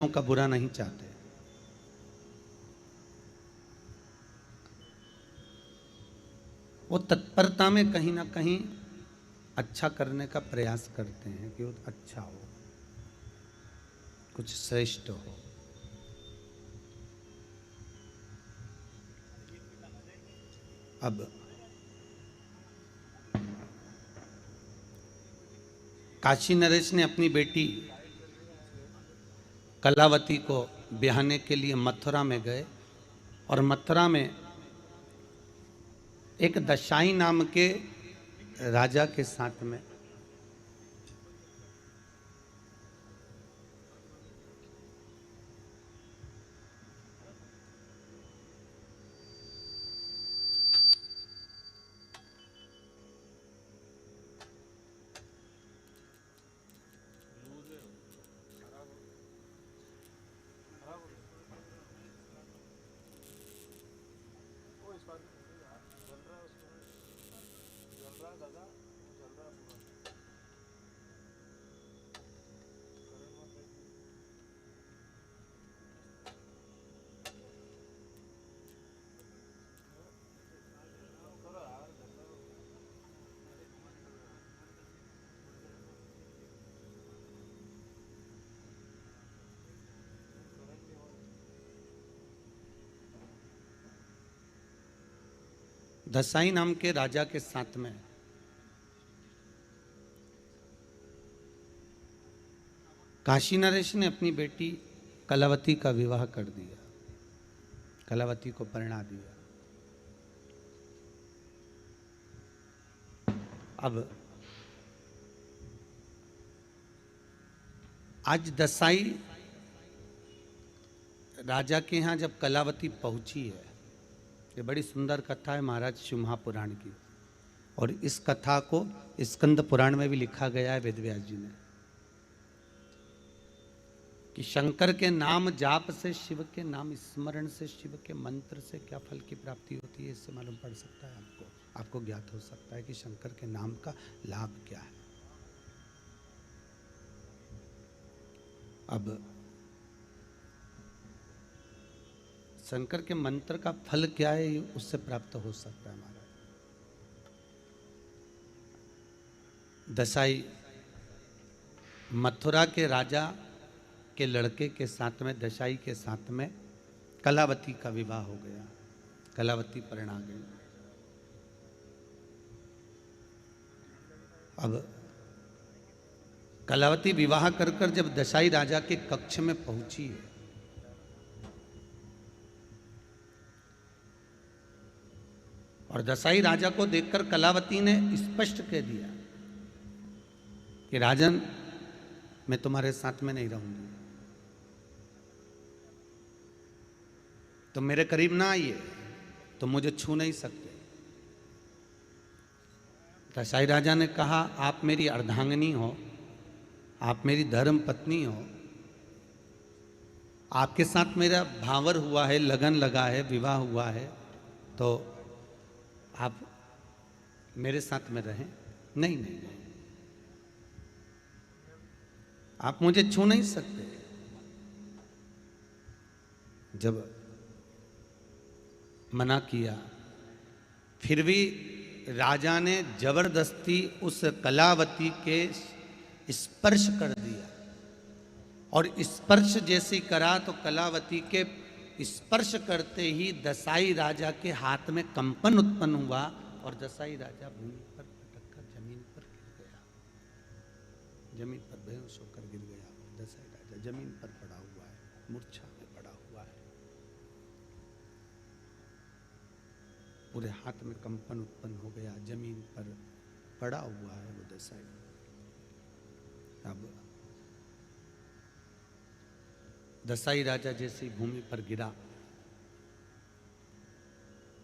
का बुरा नहीं चाहते। वो तत्परता में कहीं ना कहीं अच्छा करने का प्रयास करते हैं कि वो अच्छा हो, कुछ श्रेष्ठ हो। अब काशी नरेश ने अपनी बेटी कलावती को ब्याहने के लिए मथुरा में गए और मथुरा में एक दशाई नाम के राजा के साथ में दसाई नाम के राजा के साथ में काशी नरेश ने अपनी बेटी कलावती का विवाह कर दिया, कलावती को परिणा दिया। अब आज दसाई राजा के यहाँ जब कलावती पहुंची है, ये बड़ी सुंदर कथा है महाराज शिव महापुराण की, और इस कथा को स्कंद पुराण में भी लिखा गया है वेद व्यास जी ने, कि शंकर के नाम जाप से, शिव के नाम स्मरण से, शिव के मंत्र से क्या फल की प्राप्ति होती है, इससे मालूम पड़ सकता है आपको ज्ञात हो सकता है कि शंकर के नाम का लाभ क्या है। अब शंकर के मंत्र का फल क्या है, उससे प्राप्त हो सकता है महाराज। दसाई मथुरा के राजा के लड़के के साथ में, दसाई के साथ में कलावती का विवाह हो गया, कलावती परिणा गई। अब कलावती विवाह कर कर जब दसाई राजा के कक्ष में पहुंची है, और दसाई राजा को देखकर कलावती ने स्पष्ट कह दिया कि राजन, मैं तुम्हारे साथ में नहीं रहूंगी, तुम मेरे करीब ना आइए, तुम मुझे छू नहीं सकते। दसाई राजा ने कहा, आप मेरी अर्धांगिनी हो, आप मेरी धर्म पत्नी हो, आपके साथ मेरा भावर हुआ है, लगन लगा है, विवाह हुआ है, तो आप मेरे साथ में रहें। नहीं नहीं नहीं, आप मुझे छू नहीं सकते। जब मना किया, फिर भी राजा ने जबरदस्ती उस कलावती के स्पर्श कर दिया, और स्पर्श जैसी करा तो कलावती के स्पर्श करते ही दसाई राजा के हाथ में कंपन उत्पन्न हुआ और दसाई राजा भूमि पर पटक कर जमीन पर गिर गया, जमीन पर बेहोश होकर गिर गया। दसाई राजा जमीन पर पड़ा हुआ है, मूर्छा में पड़ा हुआ है, पूरे हाथ में कंपन उत्पन्न हो गया, जमीन पर पड़ा हुआ है वो दसाई। अब दसाई राजा जैसी भूमि पर गिरा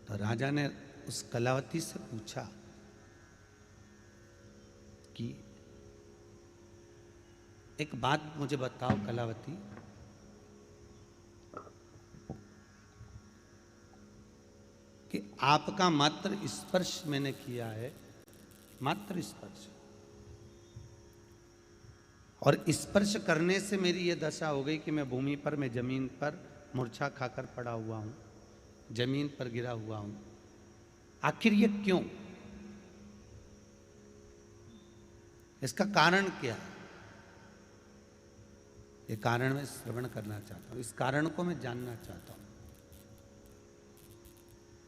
तो राजा ने उस कलावती से पूछा कि एक बात मुझे बताओ कलावती, कि आपका मात्र स्पर्श मैंने किया है, मात्र स्पर्श, और स्पर्श करने से मेरी ये दशा हो गई कि मैं भूमि पर, मैं जमीन पर मूर्छा खाकर पड़ा हुआ हूं, जमीन पर गिरा हुआ हूं। आखिर ये क्यों? इसका कारण क्या है? ये कारण मैं श्रवण करना चाहता हूं, इस कारण को मैं जानना चाहता हूं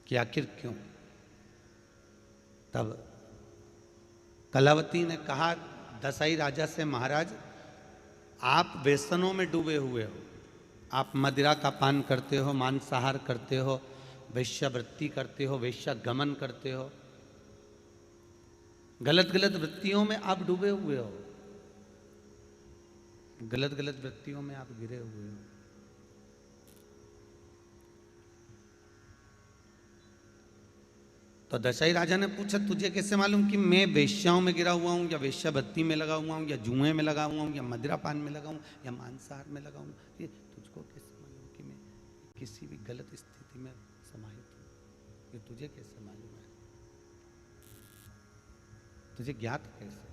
कि आखिर क्यों। तब कलावती ने कहा दसाई राजा से, महाराज आप व्यसनों में डूबे हुए हो, आप मदिरा का पान करते हो, मांसाहार करते हो, वेश्यावृत्ति करते हो, वेश्यागमन करते हो, गलत गलत वृत्तियों में आप डूबे हुए हो, गलत गलत वृत्तियों में आप गिरे हुए हो। तो दशरथ राजा ने पूछा, तुझे कैसे मालूम कि मैं वेश्याओं में गिरा हुआ हूं, या वेश्यावृत्ति में लगा हुआ हूं, या जुए में लगा हुआ हूं, या मदिरा पान में लगा हूं, या मांसाहार में लगा हूं? ये तुझको कैसे मालूम कि मैं किसी भी गलत स्थिति में समाहित हूं? ये तुझे कैसे मालूम है? तुझे ज्ञात कैसे?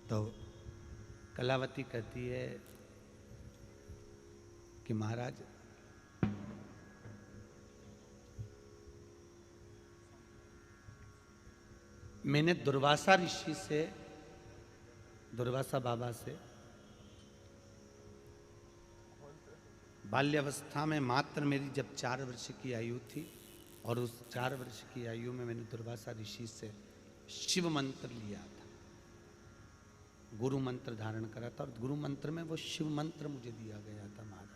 तो कलावती कहती है कि महाराज मैंने दुर्वासा ऋषि से, दुर्वासा बाबा से बाल्यावस्था में, मात्र मेरी जब 4 वर्ष की आयु थी, और उस 4 वर्ष की आयु में मैंने दुर्वासा ऋषि से शिव मंत्र लिया था, गुरु मंत्र धारण करा था, और गुरु मंत्र में वो शिव मंत्र मुझे दिया गया था महाराज।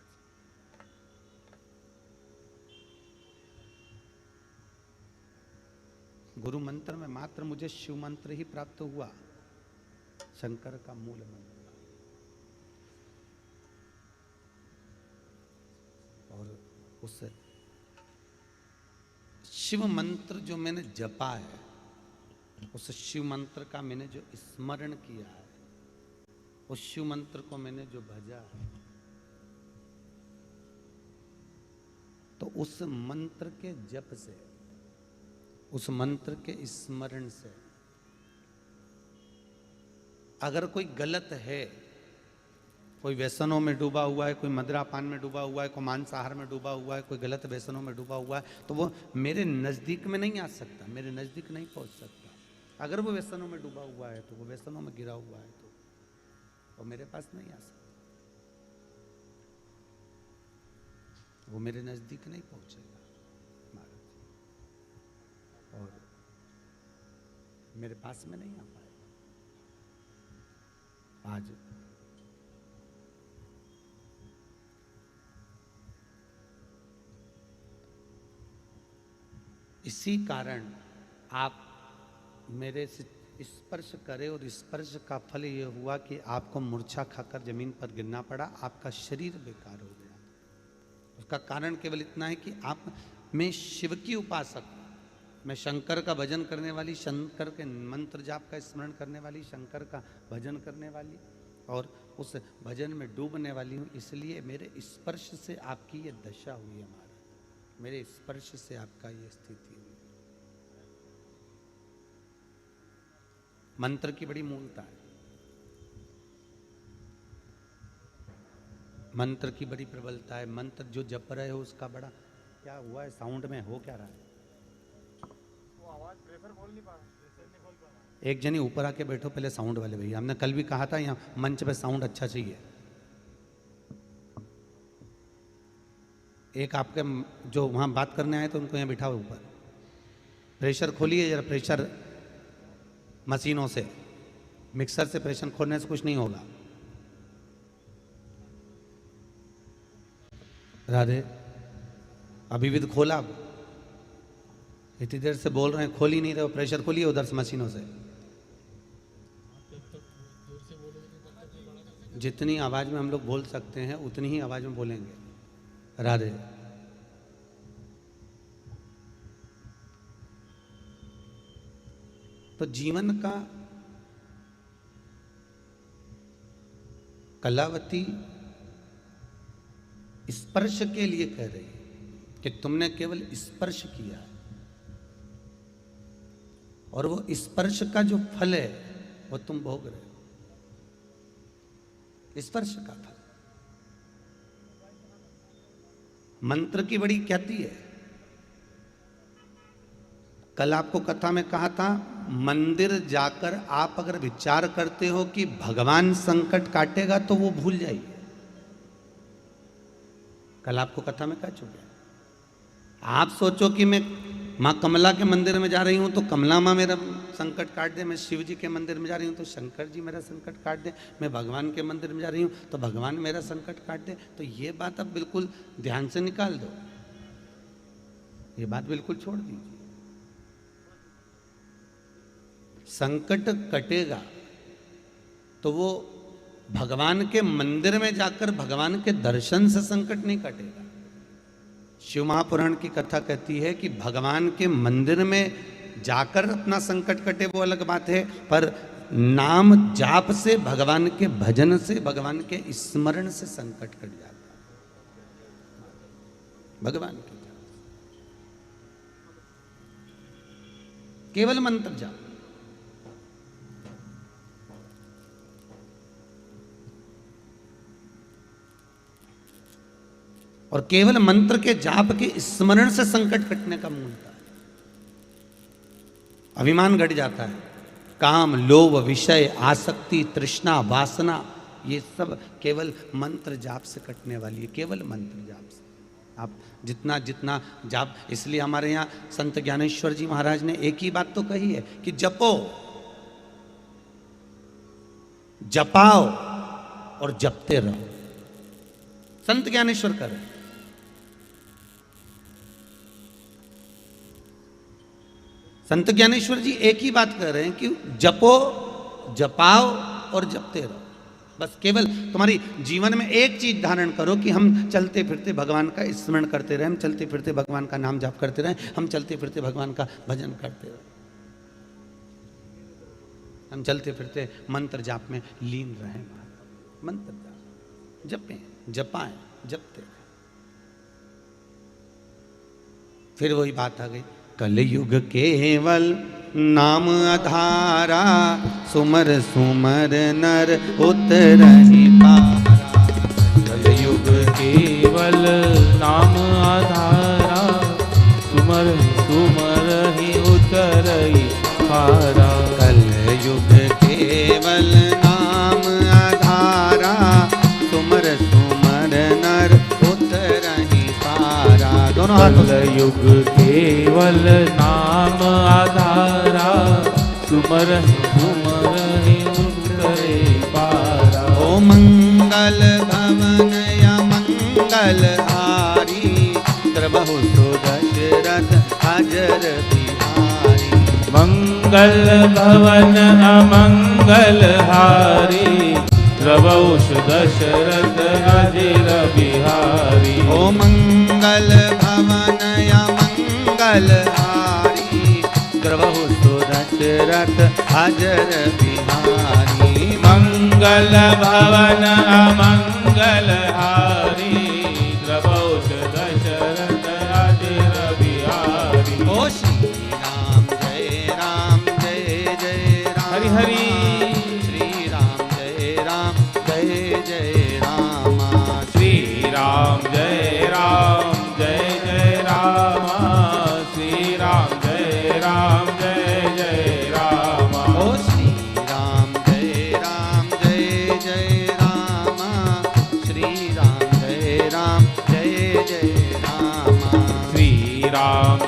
गुरु मंत्र में मात्र मुझे शिव मंत्र ही प्राप्त हुआ, शंकर का मूल मंत्र। और उस शिव मंत्र जो मैंने जपा है, उस शिव मंत्र का मैंने जो स्मरण किया है, उस शिव मंत्र को मैंने जो भजा है, तो उस मंत्र के जप से, उस मंत्र के स्मरण से अगर कोई गलत है, कोई व्यसनों में डूबा हुआ है, कोई मदिरा पान में डूबा हुआ है, कोई मांसाहार में डूबा हुआ है, कोई गलत व्यसनों में डूबा हुआ है, तो वो मेरे नज़दीक में नहीं आ सकता, मेरे नज़दीक नहीं पहुंच सकता। अगर वो व्यसनों में डूबा हुआ है, तो वो व्यसनों में गिरा हुआ है, तो वो मेरे पास नहीं आ सकता, वो मेरे नज़दीक नहीं पहुंचेगा महाराज, और मेरे पास में नहीं आ पाएगा। आज इसी कारण आप मेरे से स्पर्श करे, और स्पर्श का फल ये हुआ कि आपको मूर्छा खाकर जमीन पर गिरना पड़ा, आपका शरीर बेकार हो गया। उसका कारण केवल इतना है कि आप, मैं शिव की उपासक, मैं शंकर का भजन करने वाली, शंकर के मंत्र जाप का स्मरण करने वाली, शंकर का भजन करने वाली, और उस भजन में डूबने वाली हूँ। इसलिए मेरे स्पर्श से आपकी ये दशा हुई है महाराज, मेरे स्पर्श से आपका ये स्थिति हुई। मंत्र की बड़ी मूलता है, मंत्र की बड़ी प्रबलता है। मंत्र जो जप रहे हो उसका बड़ा, क्या हुआ है साउंड में, हो क्या रहा है? वो आवाज प्रेशर खोल नहीं पा रहा, प्रेशर नहीं खोल पा रहा। एक जनी ऊपर आके बैठो पहले, साउंड वाले भैया, हमने कल भी कहा था यहाँ मंच पे साउंड अच्छा चाहिए। एक आपके जो वहाँ बात करने आए तो उनको यहाँ बिठाओ ऊपर, प्रेशर खोलिए जरा, प्रेशर मशीनों से, मिक्सर से प्रेशर खोलने से कुछ नहीं होगा। राधे, अभी भी तो खोला, अब इतनी देर से बोल रहे हैं, खोल ही नहीं रहे हो, प्रेशर खोलिए उधर से मशीनों से। जितनी आवाज में हम लोग बोल सकते हैं उतनी ही आवाज में बोलेंगे। राधे। तो जीवन का कलावती स्पर्श के लिए कह रही है कि तुमने केवल स्पर्श किया, और वो स्पर्श का जो फल है वो तुम भोग रहे हो। स्पर्श का फल। मंत्र की बड़ी ख्याति है। कल आपको कथा में कहा था, मंदिर जाकर आप अगर विचार करते हो कि भगवान संकट काटेगा तो वो भूल जाइए। कल आपको कथा में कह चुके। आप सोचो कि मैं माँ कमला के मंदिर में जा रही हूं तो कमला माँ मेरा संकट काट दे, मैं शिव जी के मंदिर में जा रही हूं तो शंकर जी मेरा संकट काट दे, मैं भगवान के मंदिर में जा रही हूं तो भगवान मेरा संकट काट दे। तो ये बात अब बिल्कुल ध्यान से निकाल दो, ये बात बिल्कुल छोड़ दीजिए। संकट कटेगा तो वो भगवान के मंदिर में जाकर भगवान के दर्शन से संकट नहीं कटेगा। शिव महापुराण की कथा कहती है कि भगवान के मंदिर में जाकर अपना संकट कटे वो अलग बात है, पर नाम जाप से, भगवान के भजन से, भगवान के स्मरण से संकट कट जाता है। भगवान के जाप, केवल मंत्र जाप। और केवल मंत्र के जाप के स्मरण से संकट कटने का मूलता है। अभिमान घट जाता है, काम, लोभ, विषय, आसक्ति, तृष्णा, वासना, ये सब केवल मंत्र जाप से कटने वाली है। केवल मंत्र जाप से आप जितना जितना जाप, इसलिए हमारे यहाँ संत ज्ञानेश्वर जी महाराज ने एक ही बात तो कही है कि जपो, जपाओ और जपते रहो। संत ज्ञानेश्वर कर रहे हैं। संत ज्ञानेश्वर जी एक ही बात कर रहे हैं कि जपो, जपाओ और जपते रहो। बस केवल तुम्हारी जीवन में एक चीज धारण करो कि हम चलते फिरते भगवान का स्मरण करते रहें, हम चलते फिरते भगवान का नाम जाप करते रहें, हम चलते फिरते भगवान का भजन करते रहें, हम चलते फिरते मंत्र जाप में लीन रहें। मंत्र जाप जपें, जपाएं, जपते रहें। फिर वही बात आ गई, कलयुग केवल नाम आधारा, सुमर सुमर नर उतरहि पारा। कलयुग केवल नाम आधारा, सुमर सुमर ही उतरहि पारा। कलयुग केवल नाम आधारा, सुमर सुमर नर उतरहि पारा। दोनों हाथों से। कलयुग केवल नाम आधारा, सुमर सुमर ही उतरे पारा। ओ मंगल भवन या मंगल हारी, द्रबहु दशरथ अजर बिहारी। मंगल भवन अमंगल हारी, द्रवौष दशरथ अजर बिहारी। ओ मंगल भवन या मंगल हारी, द्रबहु दशरथ अजर बिहारी। मंगल भवन अमंगल हारी, द्रवौष दशरथ अजर बिहारी। ओ श्री राम जय जय राम, हरि हरि। श्री राम जय जय राम। श्री राम जय जय राम। श्री राम जय जय राम। ओ श्री राम जय जय राम, श्री राम जय जय राम। श्री राम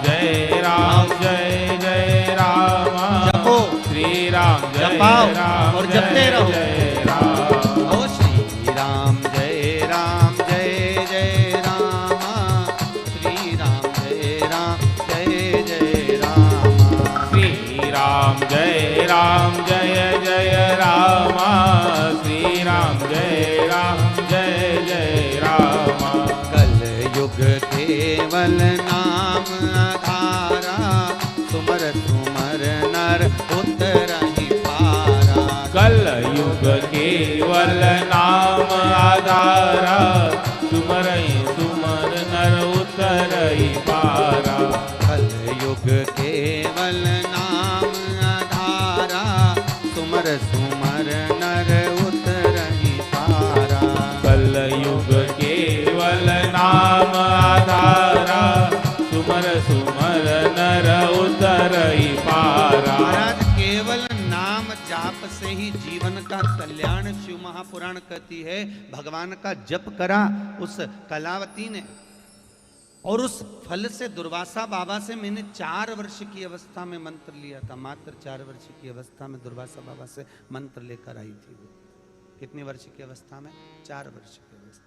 जय जय राम। जपो, श्री राम जय जपाओ राम और जपते रहो। जय राम। ओ श्री राम जय जय राम, श्री राम जय जय राम। श्री राम जय जय राम। श्री राम जय जय राम। कलयुग केवल नाम आधारा, सुमर सुमर नर उतरहि पारा। कलयुग केवल नाम आधारा, सुमर सुमर नर उतरहि पारा। कलयुग केवल नाम आधारा, सुमर सुमर नर उतरहि पारा। उतरई पारा। महाराज केवल नाम जाप से ही जीवन का कल्याण शिव महापुराण कहती है। भगवान का जप करा उस कलावती ने, और उस फल से दुर्वासा बाबा से मैंने 4 वर्ष की अवस्था में मंत्र लिया था। मात्र 4 वर्ष की अवस्था में दुर्वासा बाबा से मंत्र लेकर आई थी वो। कितने वर्ष की अवस्था में? 4 वर्ष की अवस्था।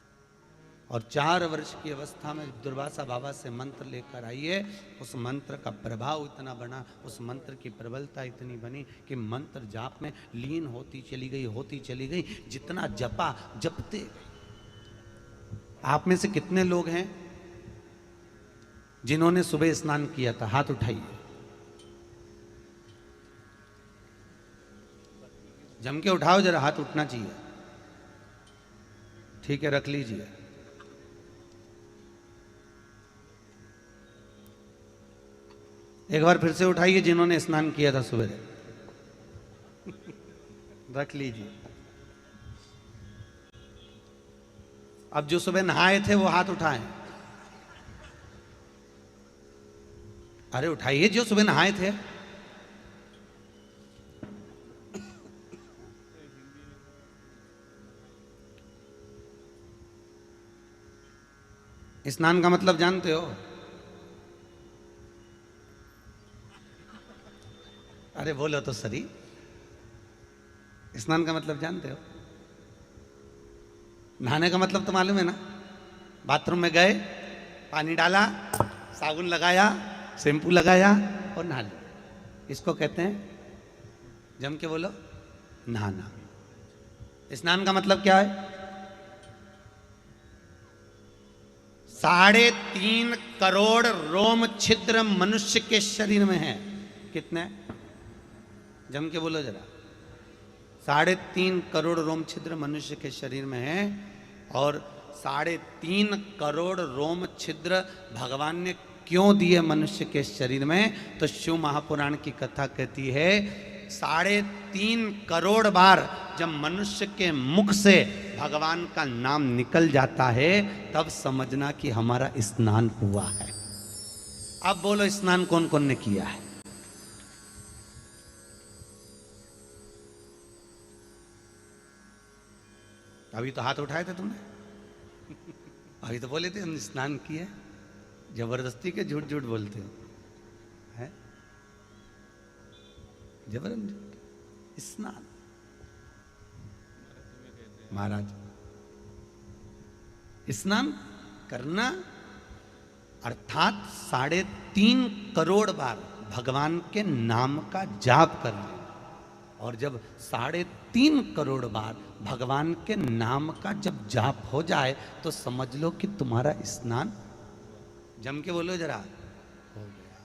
और 4 वर्ष की अवस्था में दुर्वासा बाबा से मंत्र लेकर आई है। उस मंत्र का प्रभाव इतना बना, उस मंत्र की प्रबलता इतनी बनी कि मंत्र जाप में लीन होती चली गई। जितना जपा जपते गए। आप में से कितने लोग हैं जिन्होंने सुबह स्नान किया था? हाथ उठाइए। जम के उठाओ जरा, हाथ उठना चाहिए। ठीक है, रख लीजिए। एक बार फिर से उठाइए जिन्होंने स्नान किया था सुबह। रख लीजिए। अब जो सुबह नहाए थे वो हाथ उठाएं। अरे उठाइए जो सुबह नहाए थे। स्नान का मतलब जानते हो? अरे बोलो तो सही। स्नान का मतलब जानते हो? नहाने का मतलब तो मालूम है ना? बाथरूम में गए, पानी डाला, साबुन लगाया, शैम्पू लगाया और नहा लिया। इसको कहते हैं, जम के बोलो, नहाना। स्नान का मतलब क्या है? 3.5 करोड़ रोम छिद्र मनुष्य के शरीर में है। कितने? जम के बोलो जरा। 3.5 करोड़ रोम छिद्र मनुष्य के शरीर में है। और 3.5 करोड़ रोम छिद्र भगवान ने क्यों दिए मनुष्य के शरीर में? तो शिव महापुराण की कथा कहती है 3.5 करोड़ बार जब मनुष्य के मुख से भगवान का नाम निकल जाता है तब समझना कि हमारा स्नान हुआ है। अब बोलो, स्नान कौन कौन ने किया है? अभी तो हाथ उठाए थे तुमने। अभी तो बोले थे हमने स्नान किया। जबरदस्ती के झूठ झूठ बोलते हो है? जबरदस्ती स्नान। महाराज, स्नान करना अर्थात 3.5 करोड़ बार भगवान के नाम का जाप करना। और जब 3.5 करोड़ बार भगवान के नाम का जब जाप हो जाए तो समझ लो कि तुम्हारा स्नान, जम के बोलो जरा, हो गया।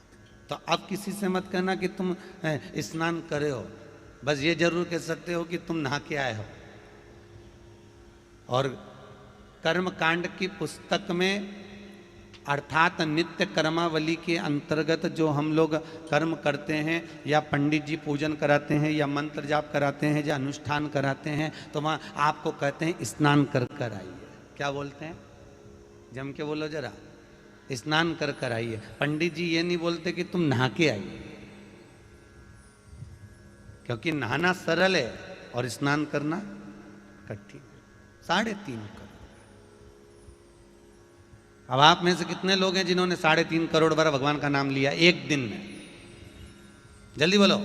तो अब किसी से मत कहना कि तुम स्नान करे हो। बस ये जरूर कह सकते हो कि तुम नहा के आए हो। और कर्म कांड की पुस्तक में अर्थात नित्य कर्मावली के अंतर्गत जो हम लोग कर्म करते हैं या पंडित जी पूजन कराते हैं या मंत्र जाप कराते हैं या अनुष्ठान कराते हैं तो वहाँ आपको कहते हैं स्नान कर कर आइए। क्या बोलते हैं? जम के बोलो जरा, स्नान कर कर आइए। पंडित जी ये नहीं बोलते कि तुम नहा के आइए, क्योंकि नहाना सरल है और स्नान करना कठिन। 3.5 करोड़। अब आप में से कितने लोग हैं जिन्होंने 3.5 करोड़ बार भगवान का नाम लिया एक दिन में? जल्दी बोलो।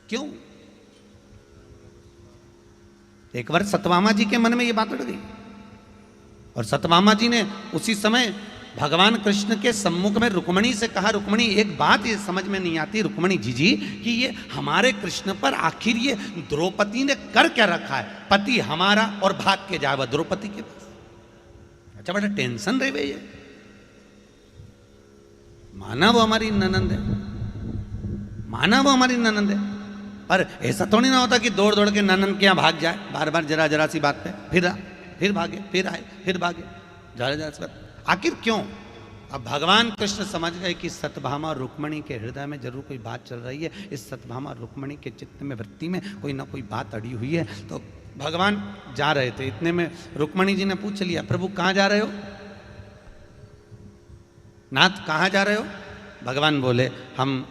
क्यों? एक बार सतभामा जी के मन में ये बात उठ गई और सतभामा जी ने उसी समय भगवान कृष्ण के सम्मुख में रुक्मणी से कहा, रुक्मणी एक बात ये समझ में नहीं आती रुक्मणी जी कि ये हमारे कृष्ण पर आखिर ये द्रौपदी ने कर क्या रखा है? पति हमारा और भाग के जाए वह द्रौपदी के पास। अच्छा बड़ा टेंशन रहे ये। माना वो हमारी ननंद है, माना वो हमारी ननंद है, पर ऐसा थोड़ी ना होता कि दौड़ दौड़ के ननंद के यहाँ भाग जाए बार बार जरा सी बात पे, फिर भागे, फिर आए, फिर भागे, जरा सी बात। आखिर क्यों? अब भगवान कृष्ण समझ गए कि सतभामा रुक्मणी के हृदय में जरूर कोई बात चल रही है। इस सतभामा रुक्मणी के चित्त में, वृत्ति में कोई ना कोई बात अड़ी हुई है। तो भगवान जा रहे थे, इतने में रुक्मणी जी ने पूछ लिया, प्रभु कहाँ जा रहे हो? नाथ कहाँ जा रहे हो? भगवान बोले हम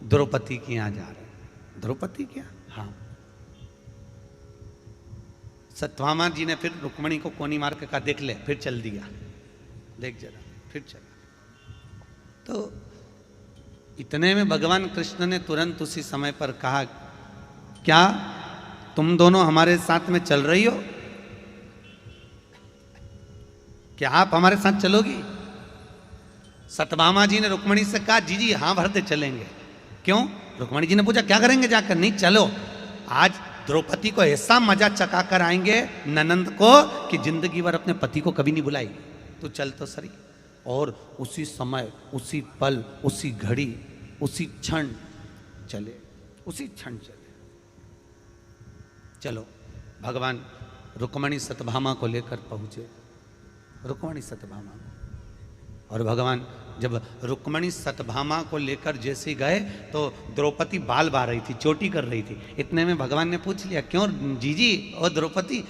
द्रौपदी के यहाँ जा रहे हैं। द्रौपदी के यहाँ? हाँ। सत्यभामा जी ने फिर रुक्मणी को कोनी मार के कहा देख ले, फिर चल दिया, देख जरा, फिर चला। तो इतने में भगवान कृष्ण ने तुरंत उसी समय पर कहा, क्या तुम दोनों हमारे साथ में चल रही हो? क्या आप हमारे साथ चलोगी? सत्यभामा जी ने रुक्मणी से कहा, जी जी हाँ भरते चलेंगे। क्यों? रुक्मणी जी ने पूछा क्या करेंगे जाकर? नहीं चलो, आज द्रौपदी को ऐसा मजा चका कर आएंगे ननंद को कि जिंदगी भर अपने पति को कभी नहीं बुलाएगी। तो चल तो सही। और उसी समय, उसी पल, उसी घड़ी, उसी क्षण चले, उसी क्षण चले। चलो, भगवान रुक्मणी सत्यभामा को लेकर पहुंचे। रुक्मणी सत्यभामा को, और भगवान जब रुक्मणी सत्यभामा को लेकर जैसे गए तो द्रौपदी बाल बा रही थी, चोटी कर रही थी। इतने में भगवान ने पूछ लिया, क्यों जीजी और द्रौपदी